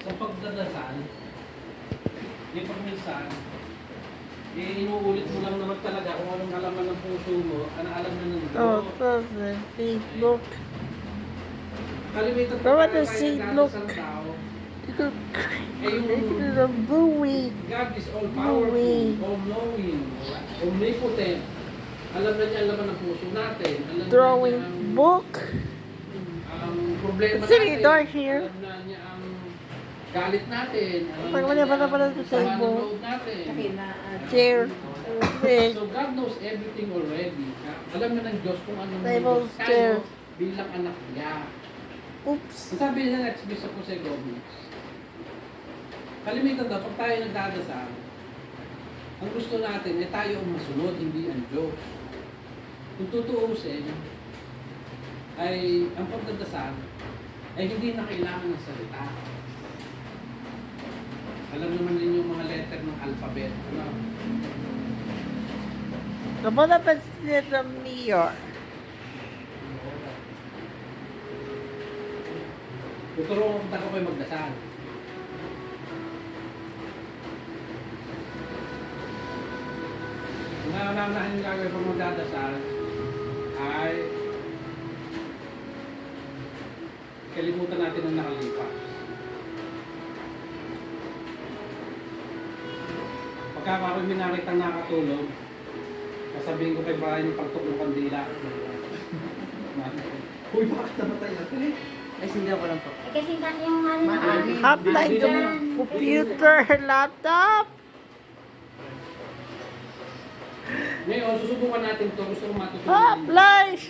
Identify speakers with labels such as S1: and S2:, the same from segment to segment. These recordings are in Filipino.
S1: Sa pagdadasal, yung pag minsan, inuulit mo lang naman talaga kung anong alaman ng puso mo, ano alam na ng Diyos.
S2: Oh, perfect. See, look.
S1: Kalimitan
S2: Pero what
S1: tayo
S2: does he
S1: nagdadasal
S2: look?
S1: tao,
S2: Look.
S1: eh yung
S2: It's a buoy.
S1: God is all powerful, all knowing, omnipotent. Alam na niya ang laman ng puso natin. Alam
S2: Drawing
S1: na niya
S2: book.
S1: ang problema
S2: It's really
S1: natin.
S2: dark here.
S1: Alam na niya ang galit natin. Alam
S2: Pag
S1: na
S2: wala
S1: niya
S2: pa na pala
S1: ang
S2: sa
S1: sama ng
S2: table.
S1: loob natin.
S2: Chair. Big.
S1: So God knows everything already. Alam na ng Diyos kung anong
S2: Table,
S1: Diyos
S2: chair.
S1: tayo bilang anak niya.
S2: Oops.
S1: Ang sabi nila next Bishop Jose Gomez, kalimitan daw, pag tayo nagdadasal, ang gusto natin ay tayo ang masunod, hindi ang Diyos. Kung tutuusin, ay ang pagdadasal ay hindi na kailangan ng salita. Alam naman ninyo yung mga letter ng alphabet. Ano?
S2: Kapag napansin ng mayor.
S1: Tuturuan ko kayo magdasal. Ang nananahin yung gagawin pag magdadasal ay kalimutan natin ang nakalipas. Pagka ako'y may nakitang nakatulog, sasabihin ko kay Brian yung pagtok ng kandila. Uy, bakit namatay na?
S3: Ay, sindihan ko lang po.
S4: Eh, kasi yung ano na
S3: Maaari.
S2: Half like the computer, laptop.
S1: Ngayon, susubukan natin ito. Gusto kong matutunan.
S2: Half like.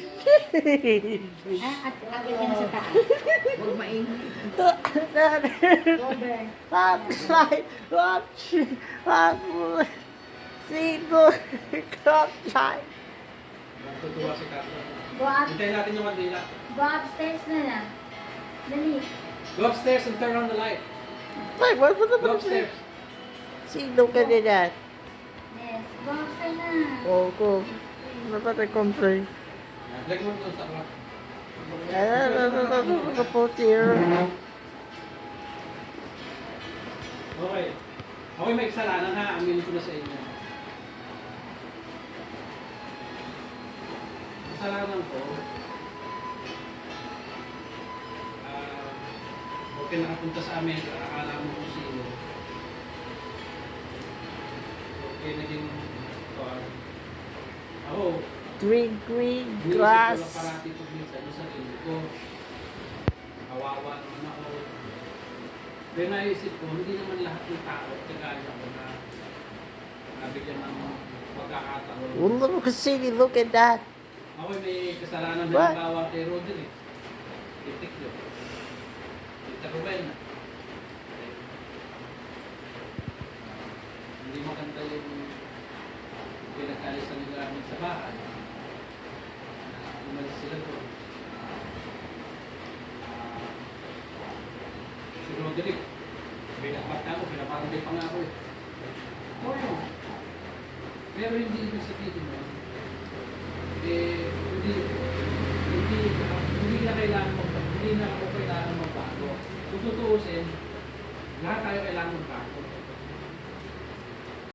S4: at lagyan niya na sa taas.
S3: Huwag mainit.
S4: Over.
S2: Half like. Half single. Half like.
S1: Matutuwa si Carla.
S4: Go up,
S1: Hintayin natin yung kandila.
S4: go upstairs na lang. Dali.
S1: Go upstairs and turn on the light.
S2: Wait, what was
S1: Go
S2: the
S1: upstairs.
S2: Sino ka nila?
S4: Yes, go upstairs na.
S2: Oh, go. Dapat ay complain.
S1: Lagyan mo ito sa clock.
S2: Ano po here?
S1: Okay. Ako'y may kasalanan ha. Aminin ko na sa inyo. Kasalanan ko. Okay, nakapunta sa Amerika. Akala mo kung sino. Okay, naging ako.
S2: Green
S1: Buwisit ko lang
S2: grass.
S1: parati ito minsan sa sarili ko. Kawawa naman ako. Pero naisip ko, hindi naman lahat ng tao kagaya ko na nabigyan ng pagkakataon.
S2: Well, look, see, look at that.
S1: Ako may kasalanan na
S2: What?
S1: nagawa kay Roderick. Titik yun. Tita Ruben. Hindi maganda yung pinagkalisan nila namin sa bahay. Umalis sila doon. Si Roderick, binakbat na ako, pinaparami pa nga ako eh. Oo. Pero hindi ibig sabihin mo, hindi na kailangan hindi na ako kailangan magbago. Kung tutuusin, lahat tayo kailangan magbago.